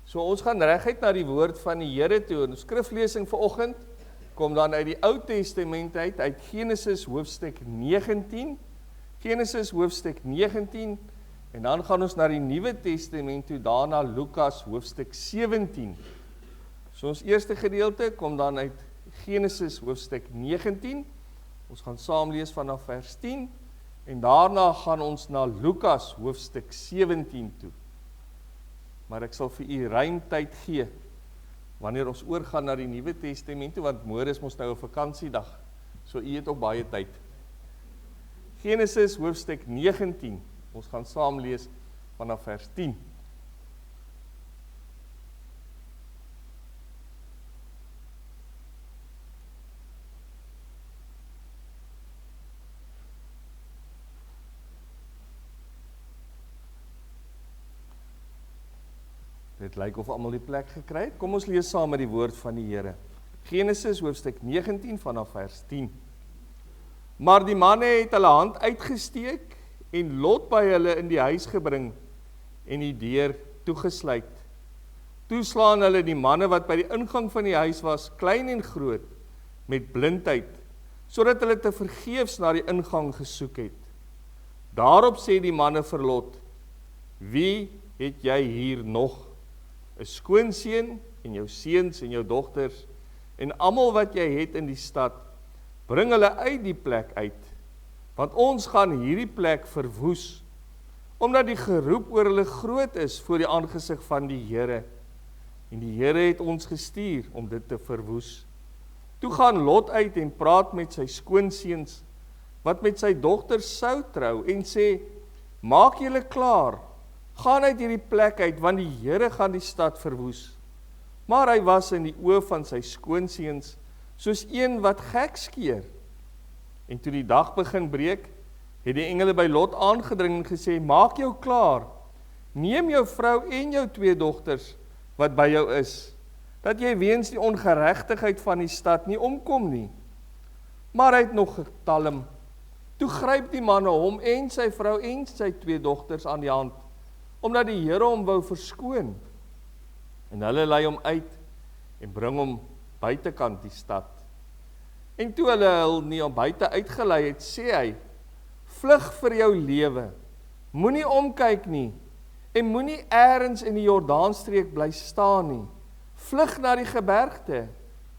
So ons gaan reguit na die woord van die Here toe. Ons skriflesing vanoggend kom dan uit die Ou Testament uit Genesis hoofstuk 19. Genesis hoofstuk 19 en dan gaan ons na die Nuwe Testament toe, daarna Lukas hoofstuk 17. So ons eerste gedeelte kom dan uit Genesis hoofstuk 19. Ons gaan saam lees vanaf vers 10 en daarna gaan ons na Lukas hoofstuk 17 toe. Maar ek sal vir u ruim tyd gee wanneer ons oorgaan na die Nuwe Testament toe, want môre is mos nou 'n vakansiedag. So u het ook baie tyd. Genesis hoofstuk 19. Ons gaan saam lees vanaf vers 10. Dit lyk of almal die plek gekry het. Kom ons lees saam met die woord van die Here. Genesis hoofstuk 19 vanaf vers 10. Maar die manne het hulle hand uitgesteek en Lot by hulle in die huis gebring en die deur toegesluit. Toe slaan hulle die manne wat by die ingang van die huis was, klein en groot, met blindheid, sodat hulle te vergeefs na die ingang gesoek het. Daarop sê die manne vir Lot: Wie het jy hier nog? 'n skoonseun en jou seuns en jou dogters en almal wat jy het in die stad, bring hulle uit die plek uit, want ons gaan hierdie plek verwoes, omdat die geroep oor hulle groot is voor die aangesig van die Here, en die Here het ons gestuur om dit te verwoes. Toe gaan Lot uit en praat met sy skoonseuns, wat met sy dogters sou trou, en sê: Maak julle klaar, gaan uit hierdie plek uit, want die Here gaan die stad verwoes. Maar hy was in die oë van sy skoonseuns soos een wat gek skeer. En toe die dag begin breek, het die engele by Lot aangedring en gesê: Maak jou klaar, neem jou vrou en jou 2 dogters wat by jou is, dat jy weens die ongeregtigheid van die stad nie omkom nie. Maar hy het nog getalm. Toe gryp die manne hom en sy vrou en sy 2 dogters aan die hand, omdat die Here hom wou verskoon. En hulle lei hom uit en bring hom buitekant die stad. En toe hulle hom nie om buite uitgelei het, sê hy: Vlug vir jou lewe, moenie omkyk nie, en moenie eers in die Jordaanstreek bly staan nie. Vlug na die gebergte,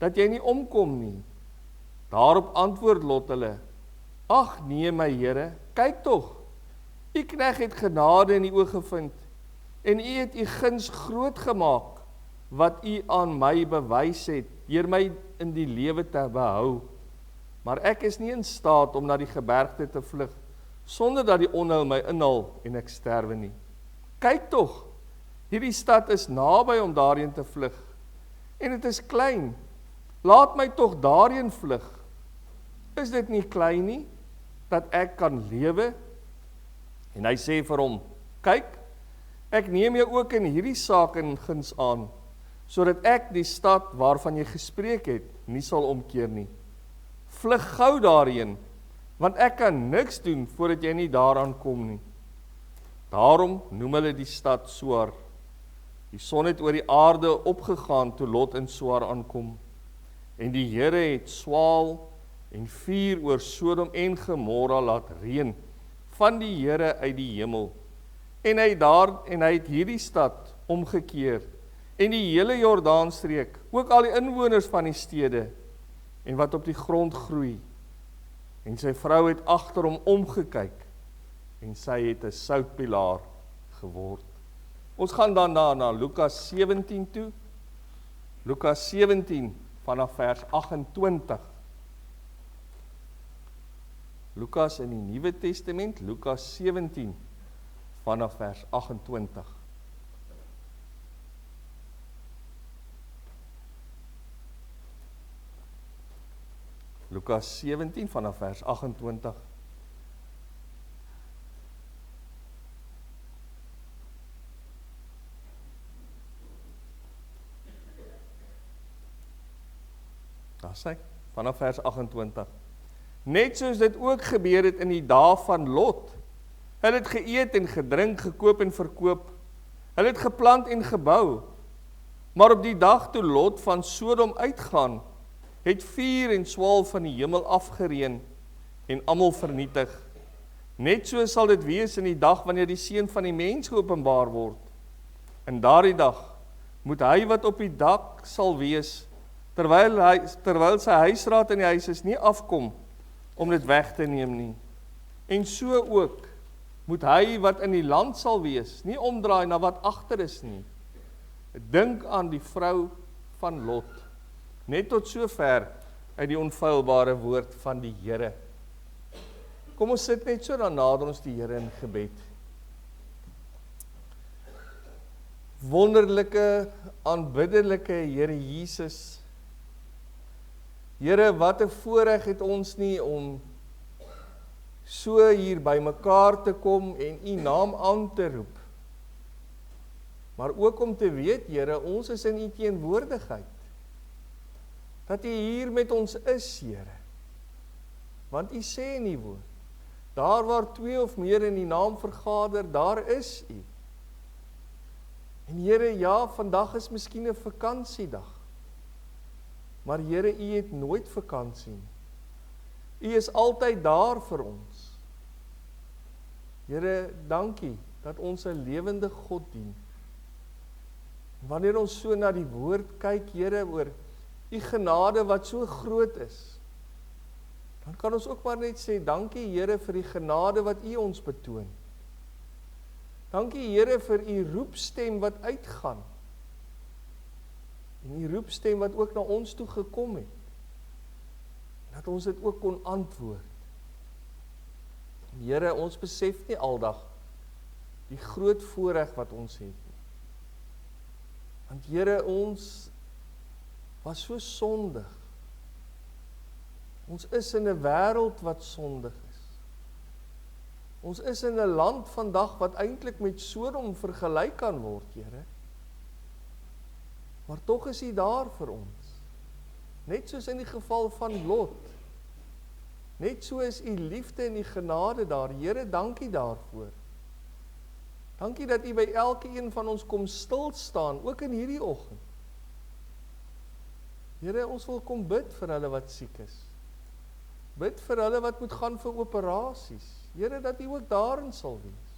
dat jy nie omkom nie. Daarop antwoord Lot hulle: Ag nee, my Here, kyk tog, u knegt het genade in die oë gevind, en u het u guns groot gemaak, wat u aan my bewys het, deur my in die lewe te behou. Maar ek is nie in staat om na die gebergte te vlug, sonder dat die onheil my inhaal en ek sterwe nie. Kyk tog, hierdie stad is naby om daarheen te vlug, en dit is klein, laat my tog daarheen vlug. Is dit nie klein nie, dat ek kan lewe? En hy sê vir hom: Kyk, ek neem jou ook in hierdie saak in guns aan, sodat ek die stad waarvan jy gespreek het, nie sal omkeer nie. Vlug gou daarheen, want ek kan niks doen voordat jy nie daaraan kom nie. Daarom noem hulle die stad Soar. Die son het oor die aarde opgegaan toe Lot in Soar aankom, en die Here het swaal en vuur oor Sodom en Gomorra laat reën van die Here uit die hemel. En hy het hierdie stad omgekeer, en die hele Jordaanstreek, ook al die inwoners van die stede, en wat op die grond groei. En sy vrou het agter hom omgekyk, en sy het 'n soutpilaar geword. Ons gaan dan na Lukas 17 toe. Lukas 17 vanaf vers 28. Lukas in die Nuwe Testament, Lukas 17 vanaf vers 28. Lukas 17 vanaf vers 28. Daar sê, vanaf vers 28. Net soos dit ook gebeur het in die dae van Lot. Hulle het geëet en gedrink, gekoop en verkoop. Hulle het geplant en gebou. Maar op die dag toe Lot van Sodom uitgaan, het vuur en swaal van die hemel afgereën en almal vernietig. Net so sal dit wees in die dag wanneer die Seun van die mens geopenbaar word. In daardie dag moet hy wat op die dak sal wees, terwyl sy huisraad in die huis is, nie afkom om dit weg te neem nie. En so ook moet hy wat in die land sal wees, nie omdraai na wat agter is nie. Dink aan die vrou van Lot. Net tot sover uit die onfeilbare woord van die Here. Kom ons sit net so, dan nader ons die Here in gebed. Wonderlike, aanbiddelike Here Jesus. Here, wat 'n voorreg het ons nie om so hier by mekaar te kom en U naam aan te roep. Maar ook om te weet, Here, ons is in U teenwoordigheid. Dat U hier met ons is, Here. Want U sê in U woord, daar waar 2 of meer in U naam vergader, daar is U. En Here, ja, vandag is miskien 'n vakansiedag. Maar Here, U het nooit vakansie nie. U is altyd daar vir ons. Here, dankie dat ons 'n lewende God dien. Wanneer ons so na die woord kyk, Here, oor U genade wat so groot is, dan kan ons ook maar net sê, dankie Here vir die genade wat U ons betoon. Dankie Here vir U roepstem wat uitgaan. En U roepstem wat ook na ons toe gekom het. Dat ons dit ook kon antwoord. En Here, ons besef nie aldag die groot voorreg wat ons het nie. Want Here, ons was so sondig. Ons is in 'n wêreld wat sondig is. Ons is in 'n land vandag wat eintlik met Sodom vergelyk kan word, Here. Maar tog is U daar vir ons. Net soos in die geval van Lot. Net so is U liefde en U genade daar. Here, dankie daarvoor. Dankie dat U by elke een van ons kom stil staan, ook in hierdie oggend. Here, ons wil kom bid vir hulle wat siek is. Bid vir hulle wat moet gaan vir operasies. Here, dat U ook daarin sal wees.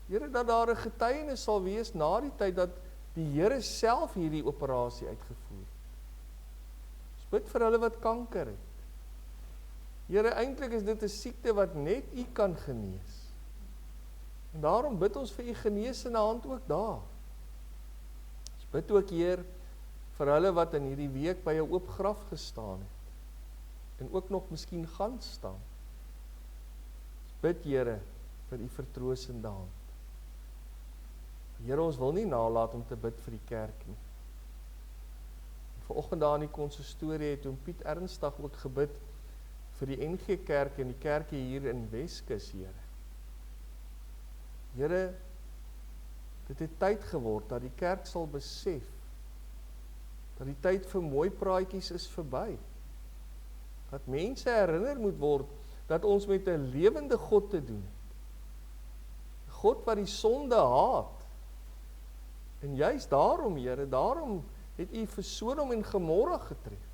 Here, dat daar 'n getuienis sal wees na die tyd dat die Here self hierdie operasie uitgevoer. Ons bid vir hulle wat kanker het. Here, eintlik is dit 'n siekte wat net U kan genees. En daarom bid ons vir U genesende hand ook daar. Ons bid ook, Heer, vir hulle wat in hierdie week by 'n oop graf gestaan het. En ook nog miskien gaan staan. Ons bid, Here, vir U vertroostende hand. Here, ons wil nie nalat om te bid vir die kerk nie. Vanoggend daar in die konsistorie het oom Piet ernstig ook gebid vir die NG Kerk en die kerke hier in Weskus, Here. Here, dit het tyd geword dat die kerk sal besef dat die tyd vir mooi praatjies is verby. Dat mense herinner moet word dat ons met 'n lewende God te doen het. God wat die sonde haat. En juist daarom, Here, daarom het U vir Sodom en Gomorra getref.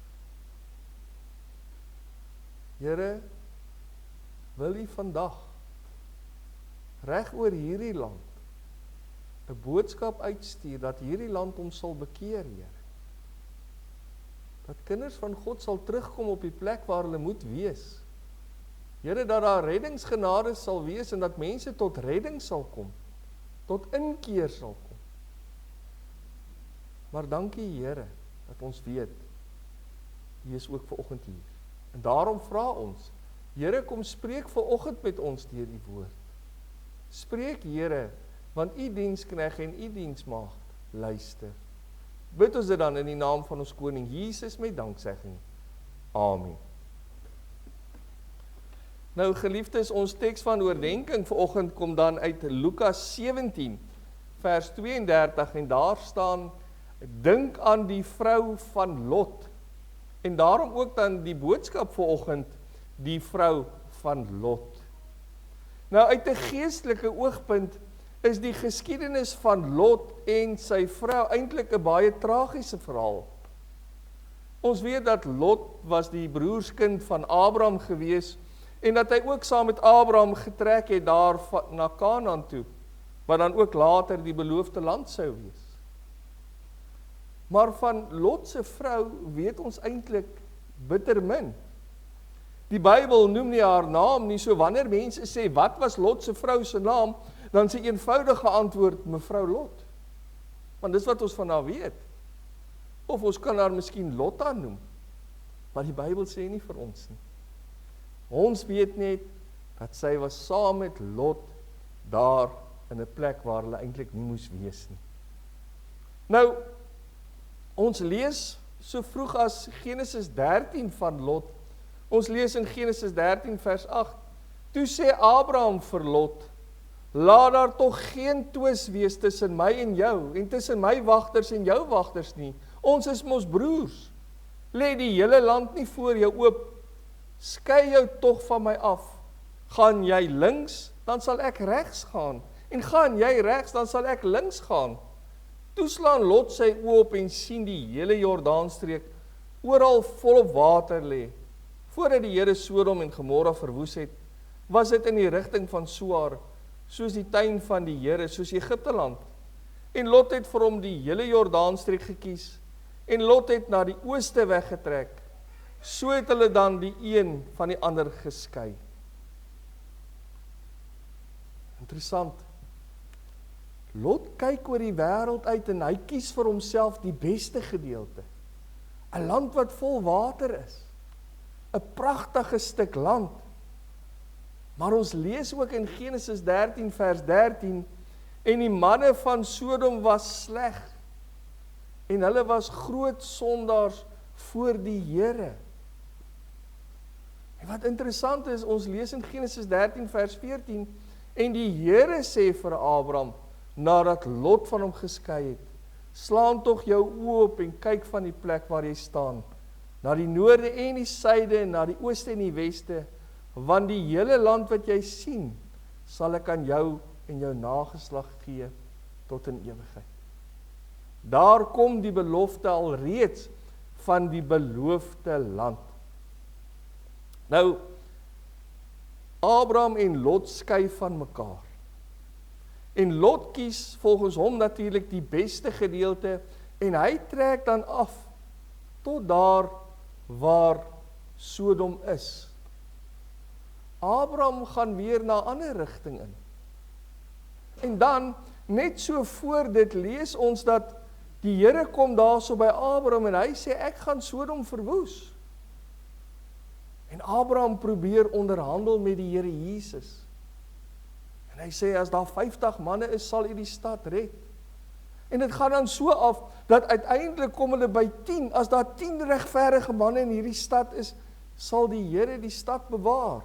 Here, wil U vandag reg oor hierdie land 'n boodskap uitstuur dat hierdie land hom sal bekeer, Here. Dat kinders van God sal terugkom op die plek waar hulle moet wees. Here, dat daar reddingsgenade sal wees en dat mense tot redding sal kom, tot inkeer sal kom. Maar dankie, Here, dat ons weet, U is ook vanoggend hier. En daarom vra ons, Here, kom spreek vanoggend met ons deur U woord. Spreek, Here, want U diensknegt en U diensmaagd luister. Bid ons dit dan in die naam van ons koning Jesus met danksegging. Amen. Nou geliefdes, ons teks van oordenking vanoggend kom dan uit Lukas 17 vers 32 en daar staan: dink aan die vrou van Lot. En daarom ook dan die boodskap vanoggend, die vrou van Lot. Nou uit 'n geestelike oogpunt is die geskiedenis van Lot en sy vrou eintlik 'n baie tragiese verhaal. Ons weet dat Lot was die broerskind van Abraham gewees en dat hy ook saam met Abraham getrek het daar na Kanaan toe, wat dan ook later die beloofde land sou wees. Maar van Lot se vrou weet ons eintlik bitter min. Die Bybel noem nie haar naam nie, so wanneer mense sê, wat was Lot se vrou se naam, dan sê eenvoudige antwoord, mevrou Lot. Want dis wat ons van haar weet. Of ons kan haar miskien Lotta noem, maar die Bybel sê nie vir ons nie. Ons weet net, dat sy was saam met Lot, daar in 'n plek waar hulle eintlik nie moes wees nie. Nou, ons lees so vroeg as Genesis 13 van Lot. Ons lees in Genesis 13 vers 8. Toe sê Abraham vir Lot, laat daar tog geen twis wees tussen my en jou, en tussen my wagters en jou wagters nie. Ons is mos broers. Lê die hele land nie voor jou oop. Skei jou tog van my af. Gaan jy links, dan sal ek regs gaan. En gaan jy regs, dan sal ek links gaan. Toe slaan Lot sy oë op en sien die hele Jordaanstreek oral volop water lê. Voordat die Here Sodom en Gomorra verwoes het, was dit in die rigting van Soar, soos die tuin van die Here, soos Egipteland. En Lot het vir hom die hele Jordaanstreek gekies, en Lot het na die ooste weggetrek. So het hulle dan die een van die ander geskei. Interessant. Lot kyk oor die wêreld uit en hy kies vir homself die beste gedeelte. 'n Land wat vol water is. 'n pragtige stuk land. Maar ons lees ook in Genesis 13 vers 13, en die manne van Sodom was sleg, en hulle was groot sondaars voor die Here. En wat interessant is, ons lees in Genesis 13 vers 14, en die Here sê vir Abraham, nadat Lot van hom geskei het, slaan tog jou oë op en kyk van die plek waar jy staan, na die noorde en die suide, na die ooste en die weste, want die hele land wat jy sien, sal ek aan jou en jou nageslag gee tot in ewigheid. Daar kom die belofte al reeds van die beloofde land. Nou, Abraham en Lot skei van mekaar. En Lot kies volgens hom natuurlik die beste gedeelte, en hy trek dan af tot daar waar Sodom is. Abraham gaan weer na 'n ander rigting in. En dan, net so voor dit lees ons dat die Here kom daarso by Abraham en hy sê, ek gaan Sodom verwoes. En Abraham probeer onderhandel met die Here Jesus. En hy sê, as daar 50 manne is, sal u die stad red. En dit gaan dan so af, dat uiteindelik kom hulle by 10, as daar 10 regverdige manne in hierdie stad is, sal die Here die stad bewaar.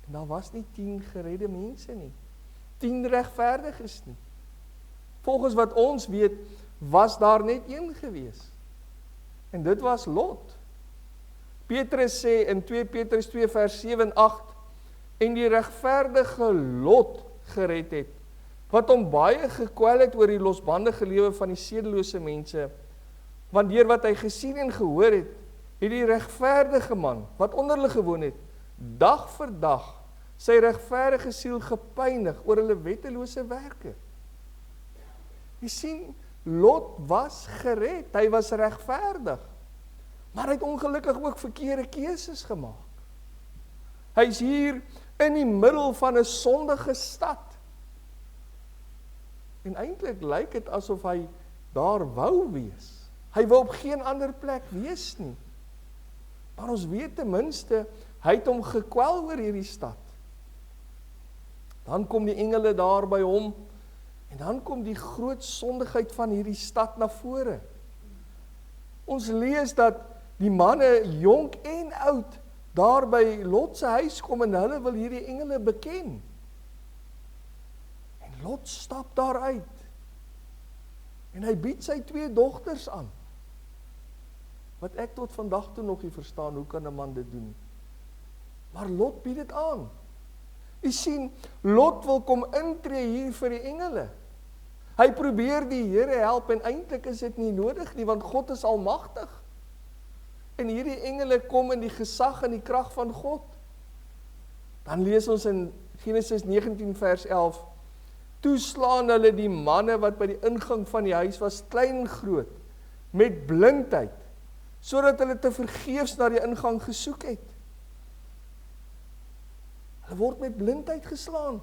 En daar was nie 10 geredde mense nie, 10 regverdiges nie. Volgens wat ons weet, was daar net een gewees. En dit was Lot. Petrus sê in 2 Petrus 2 vers 7 en 8, en die regverdige Lot gered het, wat hom baie gekwel het oor die losbandige lewe van die sedelose mense, want deur wat hy gesien en gehoor het, het die regverdige man, wat onder hulle gewoon het, dag vir dag, sy regverdige siel gepynig oor hulle wettelose werke. Jy sien, Lot was gered, hy was regverdig, maar hy het ongelukkig ook verkeerde keuses gemaak. Hy is hier in die middel van 'n sondige stad. En eintlik lyk dit asof hy daar wou wees. Hy wou op geen ander plek wees nie. Maar ons weet ten minste, hy het hom gekwel oor hierdie stad. Dan kom die engele daar by hom, en dan kom die groot sondigheid van hierdie stad na vore. Ons lees dat die manne, jonk en oud, daar by Lot se huis kom, en hulle wil hierdie engele beken. En Lot stap daar uit, en hy bied sy 2 dogters aan, wat ek tot vandag toe nog nie verstaan, hoe kan 'n man dit doen? Maar Lot bied dit aan. U sien, Lot wil kom intree hier vir die engele. Hy probeer die Here help en eintlik is dit nie nodig nie, want God is almagtig. En hierdie engele kom in die gesag en die krag van God. Dan lees ons in Genesis 19 vers 11, toe slaan hulle die manne wat by die ingang van die huis was, klein en groot, met blindheid, sodat hulle te vergeefs na die ingang gesoek het. Hulle word met blindheid geslaan.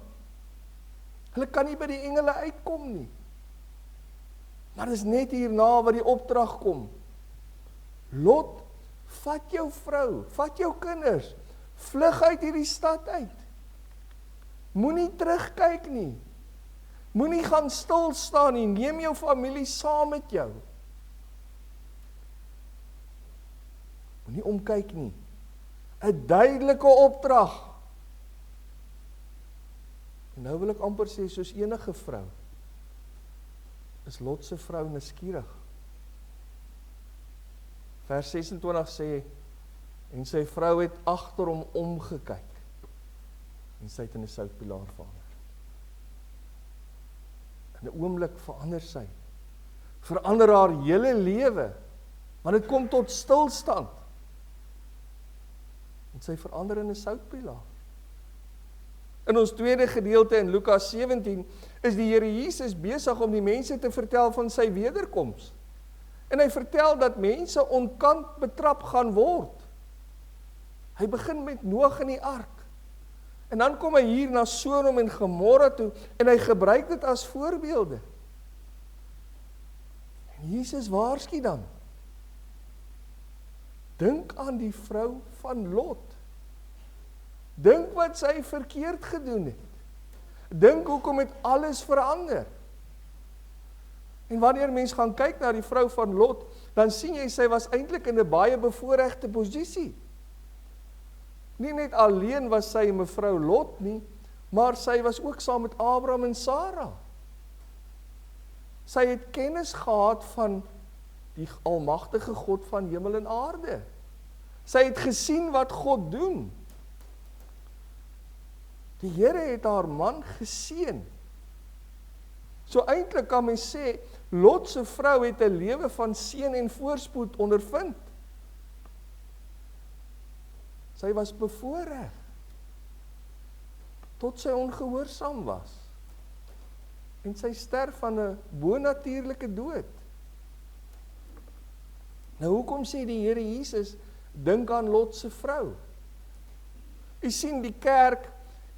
Hulle kan nie by die engele uitkom nie. Maar dis net hierna wat die opdrag kom. Lot, vat jou vrou, vat jou kinders, vlug uit hierdie stad uit. Moenie terugkyk nie. Moenie gaan stil staan nie, neem jou familie saam met jou. Moenie omkyk nie. 'n duidelike opdrag. En nou wil ek amper sê, soos enige vrou, is Lot se vrou nuuskierig. Vers 26 sê, en sy vrou het agter hom omgekyk, en sy het in 'n soutpilaar verander. In 'n oomblik verander sy. Verander haar hele lewe, want dit kom tot stilstand. En sy verander in 'n soutpilaar. In ons tweede gedeelte in Lukas 17 is die Here Jesus besig om die mense te vertel van sy wederkoms. En hy vertel dat mense onkant betrap gaan word. Hy begin met Noag in die ark. En dan kom hy hier na Sodom en Gomorra toe en hy gebruik dit as voorbeelde. En Jesus waarsku dan. Dink aan die vrou van Lot. Dink wat sy verkeerd gedoen het. Dink hoekom het alles verander. En wanneer mens gaan kyk na die vrou van Lot, dan sien jy sy was eintlik in 'n baie bevoorregte posisie. Nie net alleen was sy mevrou Lot nie, maar sy was ook saam met Abraham en Sara. Sy het kennis gehad van die almagtige God van hemel en aarde. Sy het gesien wat God doen. Die Here het haar man geseën. So eintlik kan mens sê, Lot se vrou het 'n lewe van seën en voorspoed ondervind. Sy was bevoorreg, tot sy ongehoorsaam was. En sy sterf van 'n bonatuurlike dood. Nou hoekom sê die Here Jesus, dink aan Lot se vrou? U sien die kerk,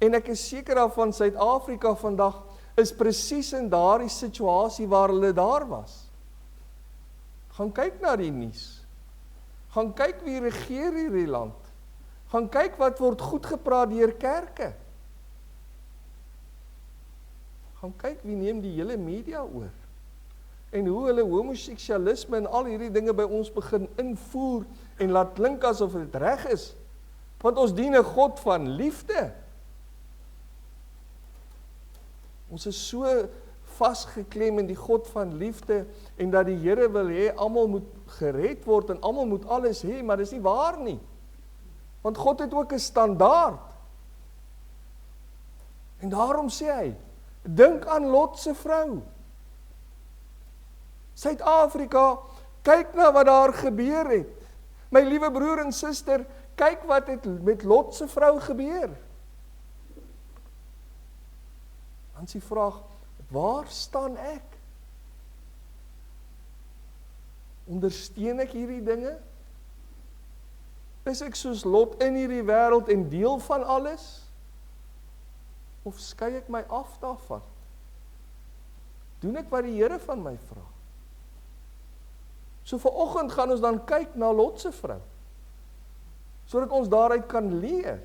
en ek is seker daarvan Suid-Afrika vandag, is presies in daardie situasie waar hulle daar was. Gaan kyk na die nuus. Gaan kyk wie regeer hierdie land. Gaan kyk wat word goed gepraat deur kerke. Gaan kyk wie neem die hele media oor. En hoe hulle homoseksualisme en al hierdie dinge by ons begin invoer en laat klink asof dit reg is. Want ons dien 'n God van liefde. Ons is so vasgeklem in die God van liefde en dat die Here wil hê almal moet gered word en almal moet alles hê, maar dis nie waar nie. Want God het ook 'n standaard. En daarom sê hy, dink aan Lot se vrou. Suid-Afrika, kyk na wat daar gebeur het. My liewe broer en suster, kyk wat het met Lot se vrou gebeur. Dan is die vraag, waar staan ek? Ondersteun ek hierdie dinge? Is ek soos Lot in hierdie wêreld en deel van alles? Of skei ek my af daarvan? Doen ek wat die Here van my vra? So vanoggend gaan ons dan kyk na Lot se vrou, sodat ons daaruit kan leer.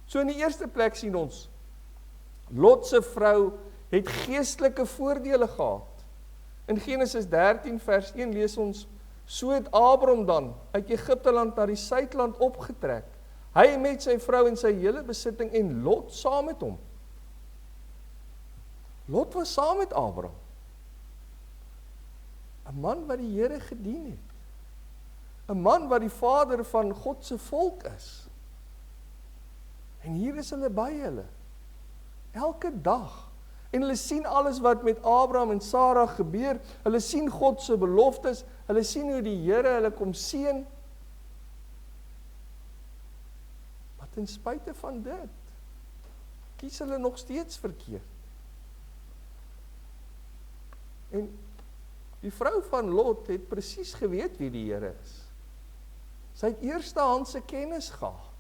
So in die eerste plek sien ons, Lot se vrou het geestelike voordele gehad. In Genesis 13 vers 1 lees ons, so het Abraham dan uit Egipte land na die suidland opgetrek. Hy met sy vrou en sy hele besitting en Lot saam met hom. Lot was saam met Abraham. 'n man wat die Here gedien het. 'n man wat die vader van God se volk is. En hier is hulle by hulle. Elke dag. En hulle sien alles wat met Abraham en Sarah gebeur. Hulle sien God se beloftes. Hulle sien hoe die Here hulle kom seën. Maar ten spyte van dit, kies hulle nog steeds verkeerd. En die vrou van Lot het presies geweet wie die Here is. Sy het eerstehandse kennis gehad.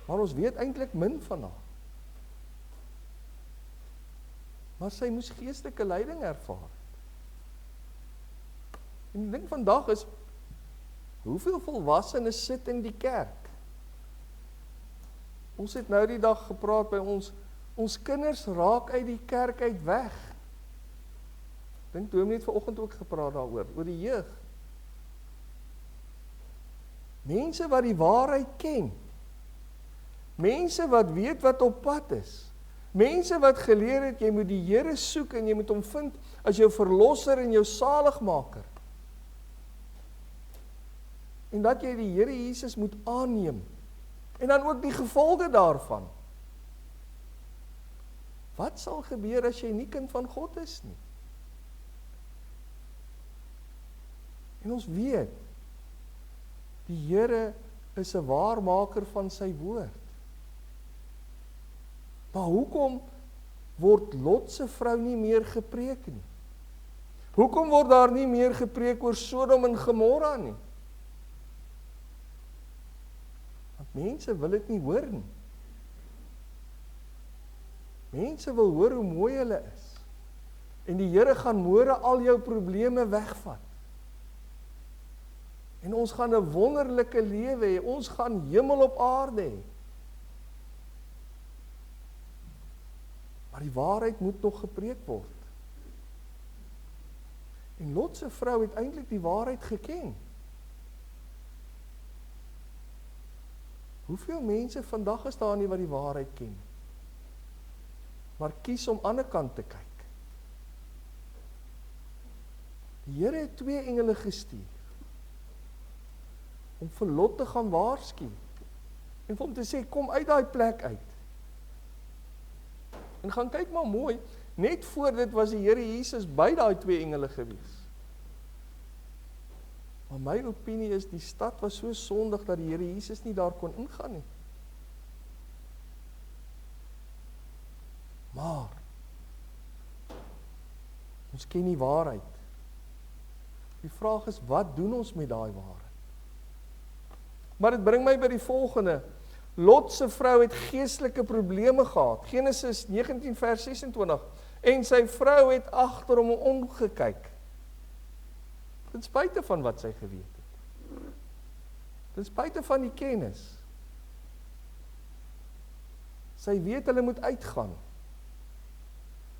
Maar ons weet eintlik min van haar. Maar sy moes geestelike leiding ervaar. En die ding vandag is, hoeveel volwassenes sit in die kerk? Ons het nou die dag gepraat by ons kinders raak uit die kerk uit weg. Ek dink Dominee het vanoggend ook gepraat daaroor, oor die jeug. Mense wat die waarheid ken. Mense wat weet wat op pad is. Mense wat geleer het, jy moet die Here soek en jy moet hom vind as jou verlosser en jou saligmaker. En dat jy die Here Jesus moet aanneem. En dan ook die gevolge daarvan. Wat sal gebeur as jy nie kind van God is nie? En ons weet, die Here is 'n waarmaker van sy woord. Maar hoekom word Lot se vrou nie meer gepreek nie? Hoekom word daar nie meer gepreek oor Sodom en Gomorra nie? Want mense wil dit nie hoor nie. Mense wil hoor hoe mooi hulle is. En die Here gaan môre al jou probleme wegvat. En ons gaan 'n wonderlike lewe hê. Ons gaan hemel op aarde hê. Maar die waarheid moet nog gepreek word. En Lot se vrou het eintlik die waarheid geken. Hoeveel mense vandag is daar nie wat die waarheid ken? Maar kies om aan die ander kant te kyk. Die Here het 2 engele gestuur om vir Lot te gaan waarsku en vir hom te sê, kom uit daai plek uit. En gaan kyk maar mooi, net voor dit was die Here Jesus by daai 2 engele gewees. Maar my opinie is, die stad was so sondig dat die Here Jesus nie daar kon ingaan nie. Maar, ons ken die waarheid. Die vraag is, wat doen ons met daai waarheid? Maar dit bring my by die volgende. Lot se vrou het geestelike probleme gehad. Genesis 19 vers 26. En sy vrou het agter hom omgekyk. Ten spyte van wat sy geweet het. Ten spyte van die kennis. Sy weet hulle moet uitgaan.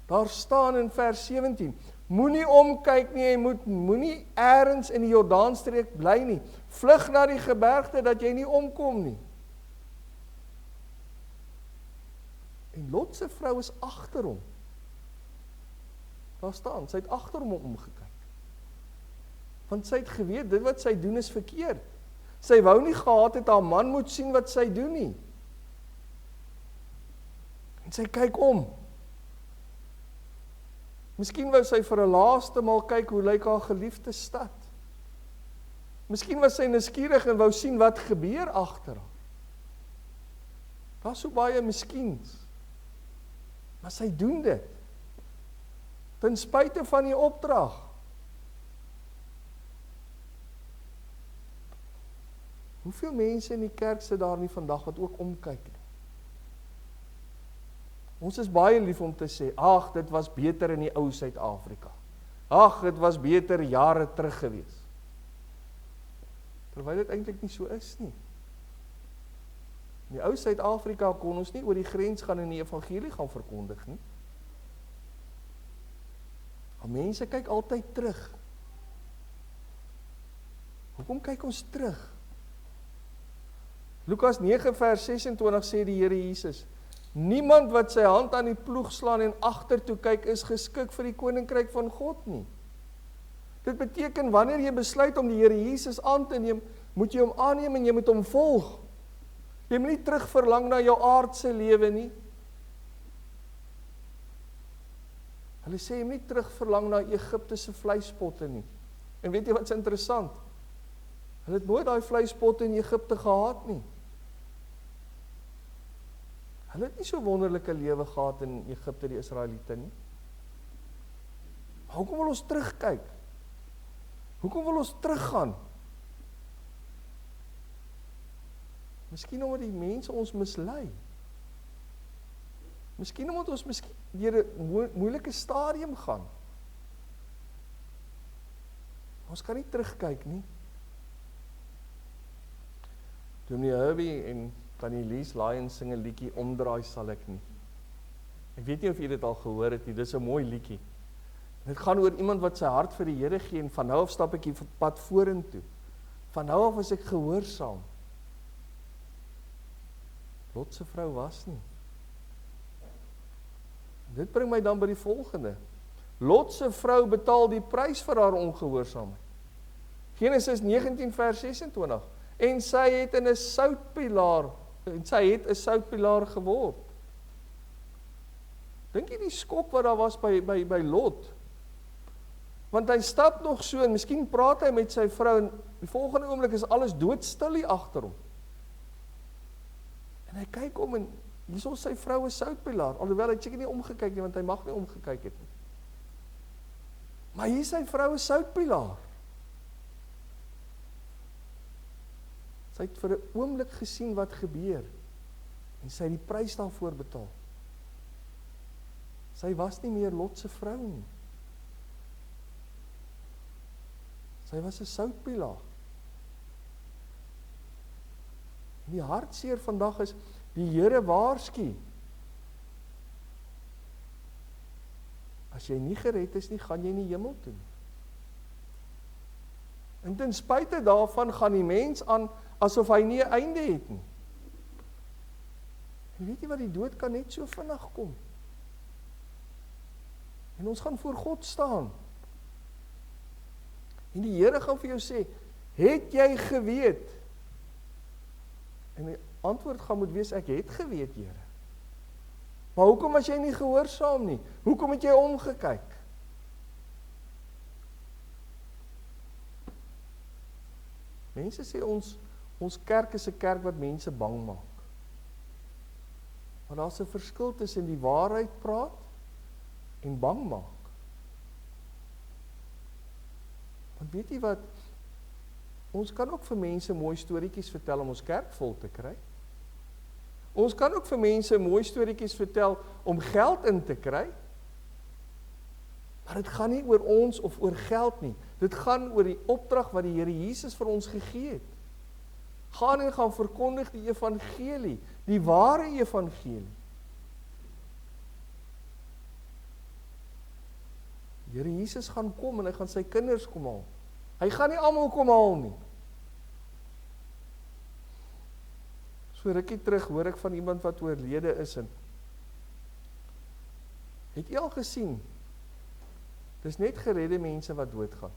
Daar staan in vers 17, moenie omkyk nie, jy moenie eers in die Jordaanstreek bly nie. Vlug na die gebergte dat jy nie omkom nie. En Lot se vrou is agter hom. Daar staan, sy het agter hom omgekyk. Want sy het geweet, dit wat sy doen is verkeerd. Sy wou nie gehad het haar man moet sien wat sy doen nie. En sy kyk om. Miskien wou sy vir 'n laaste maal kyk hoe lyk haar geliefde stad. Miskien was sy nuuskierig en wou sien wat gebeur agter haar. Daar's so baie miskiens. Maar sy doen dit. Ten spyte van die opdrag. Hoeveel mense in die kerk sit daar nie vandag wat ook omkyk nie? Ons is baie lief om te sê, ag, dit was beter in die ou Suid-Afrika. Ag, dit was beter jare terug gewees. Terwyl dit eintlik nie so is nie. In die ou Suid-Afrika kon ons nie oor die grens gaan en die evangelie gaan verkondig nie. Maar mense kyk altyd terug. Hoekom kyk ons terug? Lukas 9 vers 26 sê die Here Jesus, niemand wat sy hand aan die ploeg slaan en agtertoe kyk is geskik vir die koninkryk van God nie. Dit beteken wanneer jy besluit om die Here Jesus aan te neem, moet jy hom aanneem en jy moet hom volg. Jy moet nie terug verlang na jou aardse lewe nie. Hulle sê jy moet nie terug verlang na Egipte se vleispotte nie. En weet jy wat is interessant? Hulle het nooit daai vleispotte in Egipte gehad nie. Hulle het nie so wonderlike lewe gehad in Egipte, die Israeliete nie. Maar hoekom wil ons terugkyk? Hoekom wil ons teruggaan? Miskien omdat die mense ons mislei. Miskien omdat ons deur 'n moeilike stadium gaan. Ons kan nie terugkyk nie. Dominee Herbie en Tannie Lies Lyons sing 'n liedjie, Omdraai sal ek nie. Ek weet nie of jy dit al gehoor het nie, dis 'n mooi liedjie. Dit gaan oor iemand wat sy hart vir die Here gee en van nou af stap ek die pad vorentoe. Van nou af is ek gehoorsaam. Lot se vrou was nie. Dit bring my dan by die volgende. Lot se vrou betaal die prys vir haar ongehoorsaamheid. Genesis 19 vers 26. En sy het 'n soutpilaar geword. Dink jy die skok wat daar was by Lot? Want hy stap nog so en miskien praat hy met sy vrou en die volgende oomblik is alles doodstil hier agter hom. En hy kyk om en hierso sy vrou 'n soutpilaar, alhoewel hy seker nie omgekyk nie want hy mag nie omgekyk het nie. Maar hier is sy vrou 'n soutpilaar. Sy het vir 'n oomblik gesien wat gebeur en sy het die prys daarvoor betaal. Sy was nie meer Lot se vrou nie. Sy was 'n soutpilaar. En die hartseer vandag is, die Here waarsku. As jy nie gered is nie, gaan jy nie hemel toe nie. En ten spyte daarvan gaan die mens aan asof hy nie 'n einde het nie. En weet jy wat, die dood kan net so vinnig kom. En ons gaan voor God staan. En die Here gaan vir jou sê, het jy geweet? En die antwoord gaan moet wees, ek het geweet, Here. Maar hoekom was jy nie gehoorsaam nie? Hoekom het jy omgekyk? Mense sê ons kerk is 'n kerk wat mense bang maak. Maar daar's 'n verskil tussen die waarheid praat en bang maak. Want weet jy wat? Ons kan ook vir mense mooi storieetjies vertel om ons kerk vol te kry. Ons kan ook vir mense mooi storieetjies vertel om geld in te kry. Maar dit gaan nie oor ons of oor geld nie. Dit gaan oor die opdrag wat die Here Jesus vir ons gegee het. Gaan en gaan verkondig die evangelie, die ware evangelie. Die Here Jesus gaan kom en hy gaan sy kinders kom haal. Hy gaan nie almal kom haal nie. So rukkie terug hoor ek van iemand wat oorlede is en het jy al gesien? Dis net geredde mense wat doodgaan.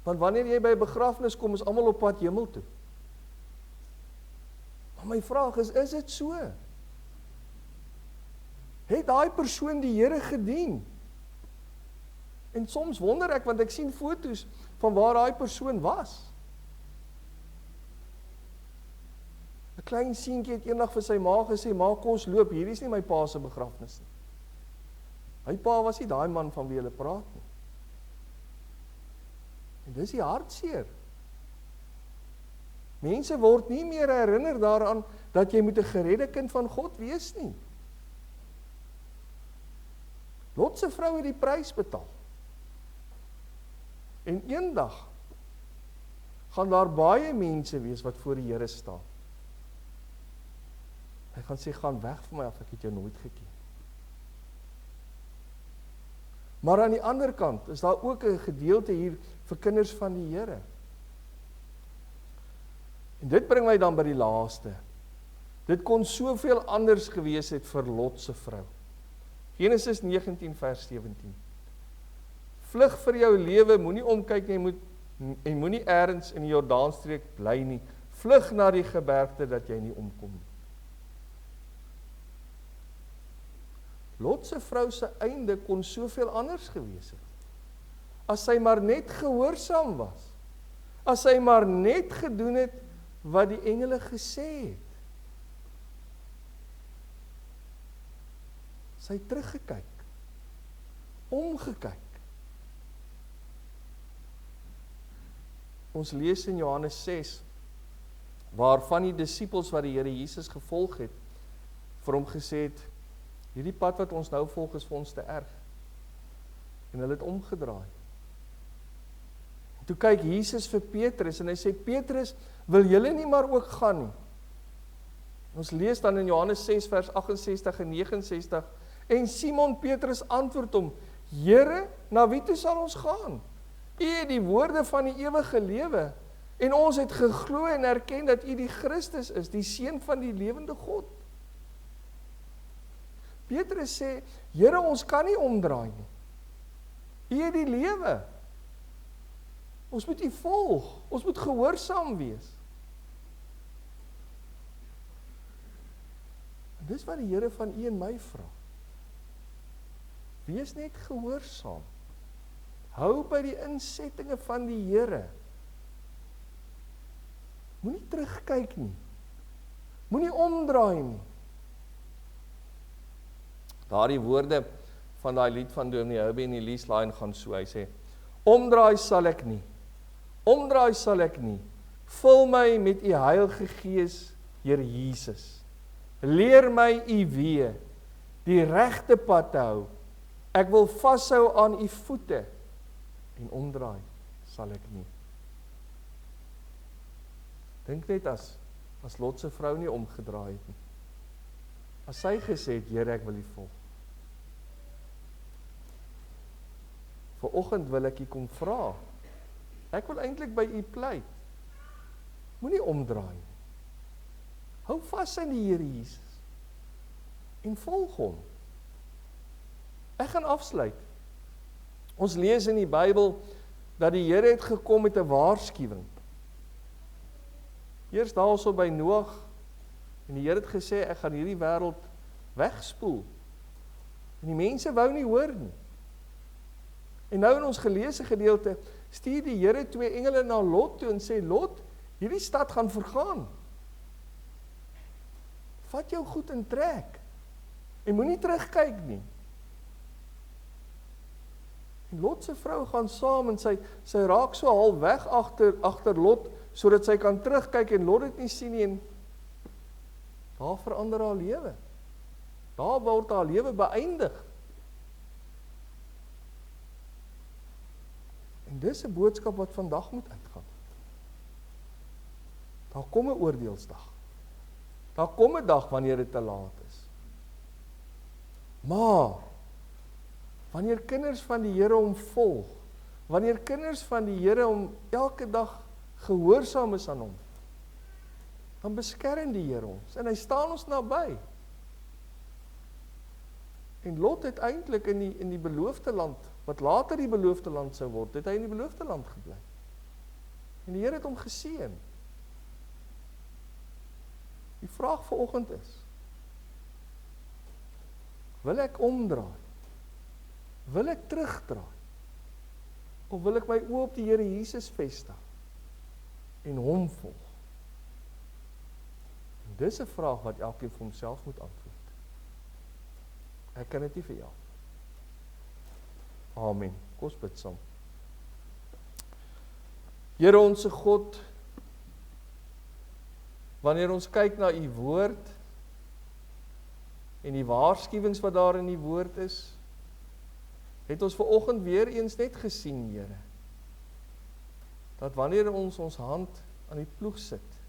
Want wanneer jy by 'n begrafnis kom, is almal op pad hemel toe. Maar my vraag is dit so? Het daai persoon die Here gedien? En soms wonder ek, want ek sien foto's van waar daai persoon was. 'n Klein seentjie het eendag vir sy ma gesê, "Ma, kom ons loop, hierdie is nie my pa se begrafnis nie." My pa was nie daai man van wie hulle praat nie. En dis die hartseer. Mense word nie meer herinner daaraan dat jy moet 'n geredde kind van God wees nie. Lot se vrou het die prys betaal. En eendag gaan daar baie mense wees wat voor die Here staan. Hy gaan sê, "Gaan weg van my af, ek het jou nooit geken." Maar aan die ander kant is daar ook 'n gedeelte hier vir kinders van die Here. En dit bring my dan by die laaste. Dit kon soveel anders gewees het vir Lot se vrou. Genesis 19 vers 17. Vlug vir jou lewe, moenie omkyk nie, en moenie elders in die Jordaanstreek bly nie. Vlug na die gebergte dat jy nie omkom nie. Lot se vrou se einde kon soveel anders gewees het. As sy maar net gehoorsaam was. As sy maar net gedoen het wat die engele gesê het. Sy het teruggekyk. Omgekyk. Ons lees in Johannes 6, waarvan die disippels wat die Here Jesus gevolg het, vir hom gesê het, hierdie pad wat ons nou volg is vir ons te erg. En hulle het omgedraai. En toe kyk Jesus vir Petrus en hy sê, Petrus, wil julle nie maar ook gaan nie? Ons lees dan in Johannes 6 vers 68 en 69, en Simon Petrus antwoord hom, Here, na wie toe sal ons gaan? U het die woorde van die ewige lewe, en ons het geglo en erken dat u die Christus is, die Seun van die lewende God. Petrus sê, Here, ons kan nie omdraai nie. U het die lewe. Ons moet u volg. Ons moet gehoorsaam wees. En dis wat die Here van u en my vra. Wees net gehoorsaam. Hou by die insettinge van die Here. Moenie terugkyk nie. Moenie omdraai nie. Daardie woorde van daai lied van Dominee Hobie en Elise Lyon gaan so, hy sê, omdraai sal ek nie, omdraai sal ek nie, vul my met u Heilige Gees, Here Jesus, leer my u weë, die regte pad te hou, ek wil vashou aan u voete, en omdraai sal ek nie. Dink net as Lot se vrou nie omgedraai het nie, as sy gesê het, Here, ek wil u volg. Vanoggend wil ek u kom vra. Ek wil eintlik by u pleit. Moenie omdraai nie. Hou vas aan die Here Jesus en volg hom. Ek gaan afsluit. Ons lees in die Bybel dat die Here het gekom met 'n waarskuwing. Eers daarso by Noag, en die Here het gesê, ek gaan hierdie wêreld wegspoel. En die mense wou nie hoor nie. En nou in ons geleesde gedeelte, stuur die Here 2 engele na Lot toe en sê, Lot, hierdie stad gaan vergaan. Vat jou goed en trek. En moenie terugkyk nie. En Lot se vrou gaan saam en sy raak so half weg agter Lot, sodat sy kan terugkyk en Lot dit nie sien nie, en daar verander haar lewe. Daar word haar lewe beëindig. En dis 'n boodskap wat vandag moet uitgaan. Daar kom 'n oordeelsdag. Daar kom 'n dag wanneer dit te laat is. Maar wanneer kinders van die Here hom volg, wanneer kinders van die Here hom elke dag gehoorsaam is aan hom, dan beskerm die Here ons en hy staan ons naby. En Lot het eintlik in die beloofde land, wat later die beloofde land sou word, het hy in die beloofde land gebly. En die Here het hom geseën. Die vraag vanoggend is, wil ek omdraai? Wil ek terugdraai? Of wil ek my oë op die Here Jesus vestig en hom volg? En dis 'n vraag wat elkeen vir homself moet antwoord. Ek kan dit nie vir jou. Amen. Kom ons bid saam. Here onse God, wanneer ons kyk na u woord en die waarskuwings wat daar in die woord is, het ons vanoggend weer eens net gesien, Here, dat wanneer ons hand aan die ploeg sit,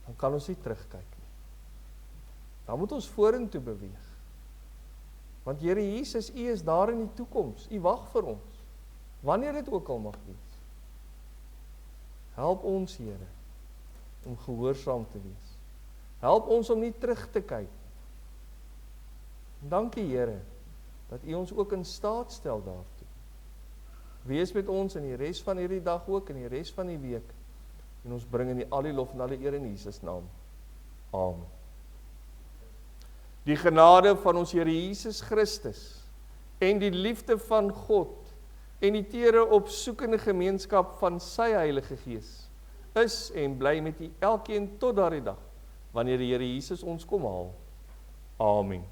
dan kan ons nie terugkyk nie. Dan moet ons vorentoe beweeg. Want Here Jesus, u is daar in die toekoms, u wag vir ons, wanneer dit ook al mag wees. Help ons, Here, om gehoorsaam te wees. Help ons om nie terug te kyk. En dankie, Here, dat u ons ook in staat stel daartoe. Wees met ons in die res van hierdie dag ook, in die res van die week, En ons bring in die al die lof en alle eer in Jesus naam. Amen. Die genade van ons Here Jesus Christus en die liefde van God en die tere opsoekende gemeenskap van sy Heilige Gees is en bly met u elkeen tot daardie dag, wanneer die Here Jesus ons kom haal. Amen.